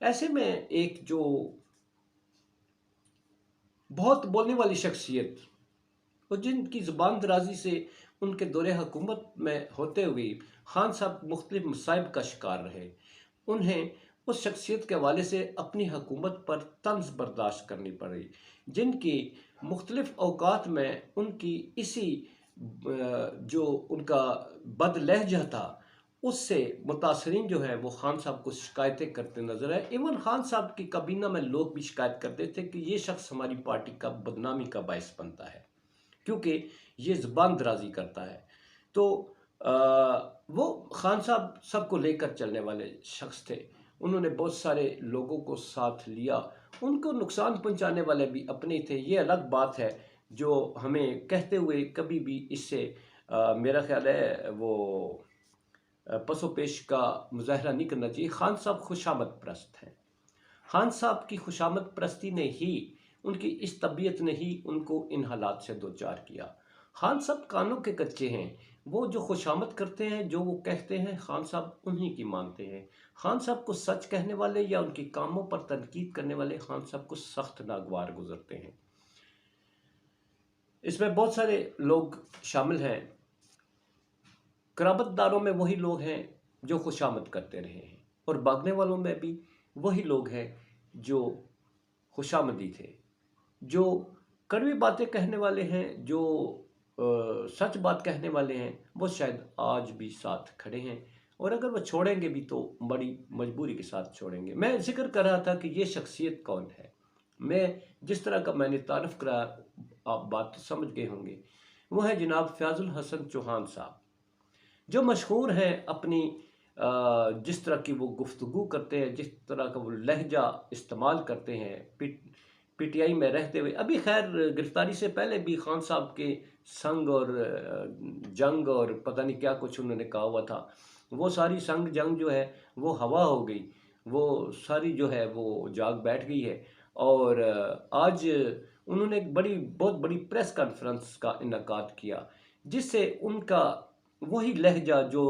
ایسے میں ایک جو بہت بولنے والی شخصیت اور جن کی زبان درازی سے ان کے دور حکومت میں ہوتے ہوئے خان صاحب مختلف مصائب کا شکار رہے، انہیں اس شخصیت کے حوالے سے اپنی حکومت پر طنز برداشت کرنی پڑی، جن کی مختلف اوقات میں ان کی اسی جو ان کا بد لہجہ تھا اس سے متاثرین جو ہے وہ خان صاحب کو شکایتیں کرتے نظر آئے۔ ایون خان صاحب کی کابینہ میں لوگ بھی شکایت کرتے تھے کہ یہ شخص ہماری پارٹی کا بدنامی کا باعث بنتا ہے کیونکہ یہ زبان درازی کرتا ہے۔ تو وہ خان صاحب سب کو لے کر چلنے والے شخص تھے، انہوں نے بہت سارے لوگوں کو ساتھ لیا، ان کو نقصان پہنچانے والے بھی اپنے تھے، یہ الگ بات ہے جو ہمیں کہتے ہوئے کبھی بھی اس سے میرا خیال ہے وہ پس و پیش کا مظاہرہ نہیں کرنا چاہیے۔ خان صاحب خوشامد پرست ہیں، خان صاحب کی خوشامد پرستی نے ہی، ان کی اس طبیعت نے ہی ان کو ان حالات سے دوچار کیا۔ خان صاحب کانوں کے کچے ہیں، وہ جو خوشامد کرتے ہیں، جو وہ کہتے ہیں، خان صاحب انہی کی مانتے ہیں۔ خان صاحب کو سچ کہنے والے یا ان کے کاموں پر تنقید کرنے والے خان صاحب کو سخت ناگوار گزرتے ہیں۔ اس میں بہت سارے لوگ شامل ہیں، قرابت داروں میں وہی لوگ ہیں جو خوشامد کرتے رہے ہیں، اور بھاگنے والوں میں بھی وہی لوگ ہیں جو خوشامدی تھے، جو کڑوی باتیں کہنے والے ہیں، جو سچ بات کہنے والے ہیں، وہ شاید آج بھی ساتھ کھڑے ہیں، اور اگر وہ چھوڑیں گے بھی تو بڑی مجبوری کے ساتھ چھوڑیں گے۔ میں ذکر کر رہا تھا کہ یہ شخصیت کون ہے، میں جس طرح کا میں نے تعارف کرا آپ بات تو سمجھ گئے ہوں گے، وہ ہے جناب فیاض الحسن چوہان صاحب، جو مشہور ہیں اپنی جس طرح کی وہ گفتگو کرتے ہیں، جس طرح کا وہ لہجہ استعمال کرتے ہیں پی ٹی آئی میں رہتے ہوئے۔ ابھی خیر گرفتاری سے پہلے بھی خان صاحب کے سنگ اور جنگ اور پتہ نہیں کیا کچھ انہوں نے کہا ہوا تھا، وہ ساری سنگ جنگ جو ہے وہ ہوا ہو گئی، وہ ساری جو ہے وہ جاگ بیٹھ گئی ہے، اور آج انہوں نے ایک بہت بڑی پریس کانفرنس کا انعقاد کیا، جس سے ان کا وہی لہجہ جو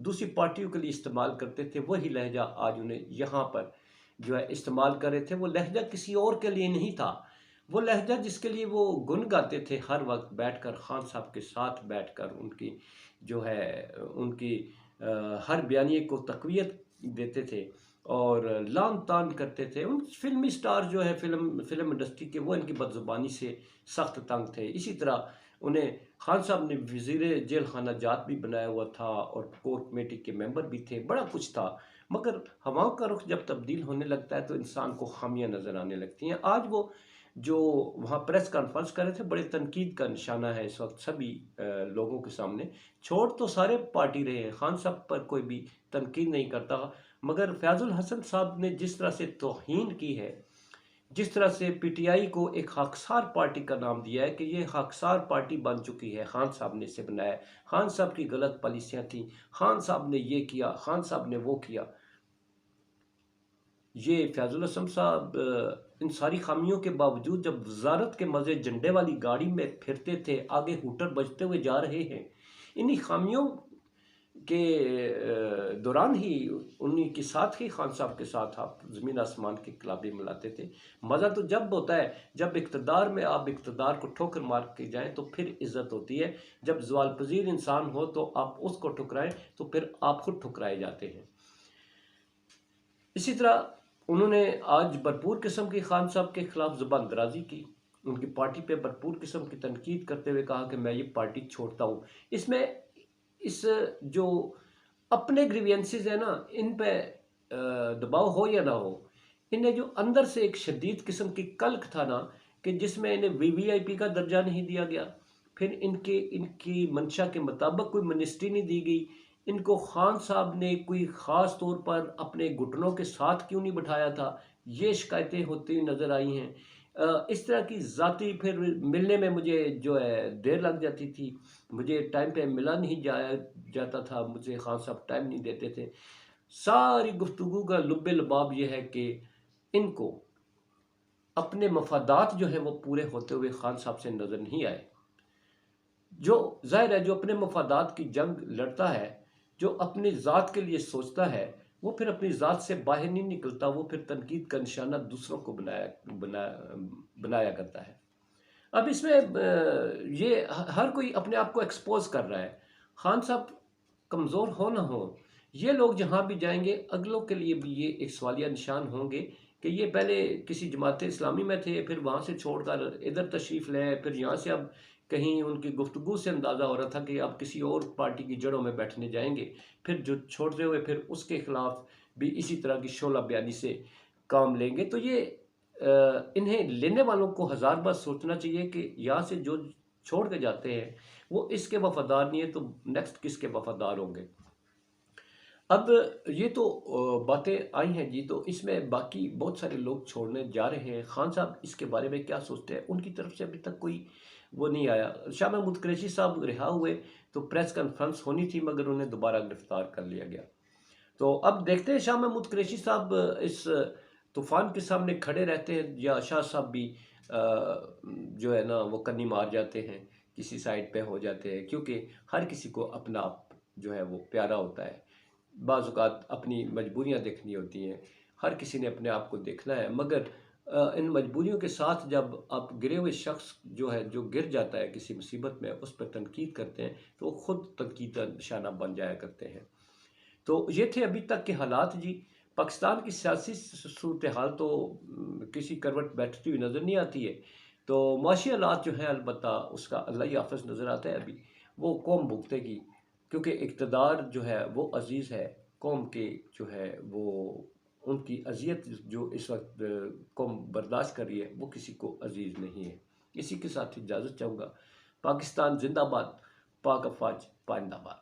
دوسری پارٹیوں کے لیے استعمال کرتے تھے، وہی لہجہ آج انہیں یہاں پر جو ہے استعمال کر رہے تھے۔ وہ لہجہ کسی اور کے لیے نہیں تھا، وہ لہجہ جس کے لیے وہ گن گاتے تھے ہر وقت بیٹھ کر خان صاحب کے ساتھ بیٹھ کر، ان کی جو ہے ان کی ہر بیانیے کو تقویت دیتے تھے اور لان تان کرتے تھے۔ ان فلمی سٹار جو ہے فلم انڈسٹری کے، وہ ان کی بدزبانی سے سخت تنگ تھے۔ اسی طرح انہیں خان صاحب نے وزیر جیل خانہ جات بھی بنایا ہوا تھا اور کور کمیٹی کے ممبر بھی تھے، بڑا کچھ تھا، مگر ہواؤں کا رخ جب تبدیل ہونے لگتا ہے تو انسان کو خامیاں نظر آنے لگتی ہیں۔ آج وہ جو وہاں پریس کانفرنس کر رہے تھے، بڑے تنقید کا نشانہ ہے اس وقت سبھی لوگوں کے سامنے، چھوڑ تو سارے پارٹی رہے ہیں، خان صاحب پر کوئی بھی تنقید نہیں کرتا، مگر فیاض الحسن صاحب نے جس طرح سے توہین کی ہے، جس طرح سے پی ٹی آئی کو ایک خاکسار پارٹی کا نام دیا ہے کہ یہ خاکسار پارٹی بن چکی ہے، خان صاحب نے اسے بنایا، خان صاحب کی غلط پالیسیاں تھیں، خان صاحب نے یہ کیا، خان صاحب نے وہ کیا۔ یہ فیاض الحسن صاحب ان ساری خامیوں کے باوجود جب وزارت کے مزے جھنڈے والی گاڑی میں پھرتے تھے، آگے ہوٹر بجتے ہوئے جا رہے ہیں، انہی خامیوں کے دوران ہی انہی کے ساتھ ہی خان صاحب کے ساتھ آپ زمین آسمان کی کلابی ملاتے تھے۔ مزہ تو جب ہوتا ہے جب اقتدار میں آپ اقتدار کو ٹھوکر مار کے جائیں تو پھر عزت ہوتی ہے، جب زوال پذیر انسان ہو تو آپ اس کو ٹھکرائیں تو پھر آپ خود ٹھکرائے جاتے ہیں۔ اسی طرح انہوں نے آج بھرپور قسم کی خان صاحب کے خلاف زبان درازی کی، ان کی پارٹی پہ بھرپور قسم کی تنقید کرتے ہوئے کہا کہ میں یہ پارٹی چھوڑتا ہوں۔ اس میں اس جو اپنے گریوینسز ہیں نا، ان پہ دباؤ ہو یا نہ ہو، انہیں جو اندر سے ایک شدید قسم کی کلک تھا نا، کہ جس میں انہیں وی آئی پی کا درجہ نہیں دیا گیا، پھر ان کی منشا کے مطابق کوئی منسٹری نہیں دی گئی، ان کو خان صاحب نے کوئی خاص طور پر اپنے گھٹنوں کے ساتھ کیوں نہیں بٹھایا تھا، یہ شکایتیں ہوتی نظر آئی ہیں۔ اس طرح کی ذاتی پھر ملنے میں مجھے جو ہے دیر لگ جاتی تھی، مجھے ٹائم پہ ملا نہیں جاتا تھا، مجھے خان صاحب ٹائم نہیں دیتے تھے۔ ساری گفتگو کا لب لباب یہ ہے کہ ان کو اپنے مفادات جو ہیں وہ پورے ہوتے ہوئے خان صاحب سے نظر نہیں آئے۔ جو ظاہر ہے جو اپنے مفادات کی جنگ لڑتا ہے، جو اپنی ذات کے لیے سوچتا ہے، وہ پھر اپنی ذات سے باہر نہیں نکلتا، وہ پھر تنقید کا نشانہ دوسروں کو بنایا کرتا ہے۔ اب اس میں یہ ہر کوئی اپنے آپ کو ایکسپوز کر رہا ہے، خان صاحب کمزور ہو نہ ہو، یہ لوگ جہاں بھی جائیں گے اگلوں کے لیے بھی یہ ایک سوالیہ نشان ہوں گے کہ یہ پہلے کسی جماعت اسلامی میں تھے، پھر وہاں سے چھوڑ کر ادھر تشریف لے، پھر یہاں سے اب کہیں ان کی گفتگو سے اندازہ ہو رہا تھا کہ اب کسی اور پارٹی کی جڑوں میں بیٹھنے جائیں گے، پھر جو چھوڑتے ہوئے پھر اس کے خلاف بھی اسی طرح کی شعلہ بیانی سے کام لیں گے۔ تو یہ انہیں لینے والوں کو ہزار بار سوچنا چاہیے کہ یہاں سے جو چھوڑ کے جاتے ہیں وہ اس کے وفادار نہیں ہے تو نیکسٹ کس کے وفادار ہوں گے۔ اب یہ تو باتیں آئی ہیں جی، تو اس میں باقی بہت سارے لوگ چھوڑنے جا رہے ہیں، خان صاحب اس کے بارے میں کیا سوچتے ہیں؟ ان کی طرف سے ابھی تک کوئی وہ نہیں آیا۔ شاہ محمود قریشی صاحب رہا ہوئے تو پریس کانفرنس ہونی تھی مگر انہیں دوبارہ گرفتار کر لیا گیا۔ تو اب دیکھتے ہیں شاہ محمود قریشی صاحب اس طوفان کے سامنے کھڑے رہتے ہیں یا شاہ صاحب بھی جو ہے نا وہ کنی مار جاتے ہیں، کسی سائڈ پہ ہو جاتے ہیں، کیونکہ ہر کسی کو اپنا آپ جو ہے وہ پیارا ہوتا ہے، بعض اوقات اپنی مجبوریاں دیکھنی ہوتی ہیں، ہر کسی نے اپنے آپ کو دیکھنا ہے، مگر ان مجبوریوں کے ساتھ جب آپ گرے ہوئے شخص جو ہے جو گر جاتا ہے کسی مصیبت میں اس پر تنقید کرتے ہیں تو وہ خود تنقید کا نشانہ بن جایا کرتے ہیں۔ تو یہ تھے ابھی تک کے حالات جی۔ پاکستان کی سیاسی صورتحال تو کسی کروٹ بیٹھتی ہوئی نظر نہیں آتی ہے، تو معاشی حالات جو ہیں البتہ اس کا اللہ ہی حافظ نظر آتا ہے ابھی، وہ قوم بھگتے گی، کیونکہ اقتدار جو ہے وہ عزیز ہے، قوم کے جو ہے وہ ان کی اذیت جو اس وقت قوم برداشت کر رہی ہے وہ کسی کو عزیز نہیں ہے۔ اسی کے ساتھ اجازت چاہوں گا۔ پاکستان زندہ باد، پاک افواج پائندہ باد۔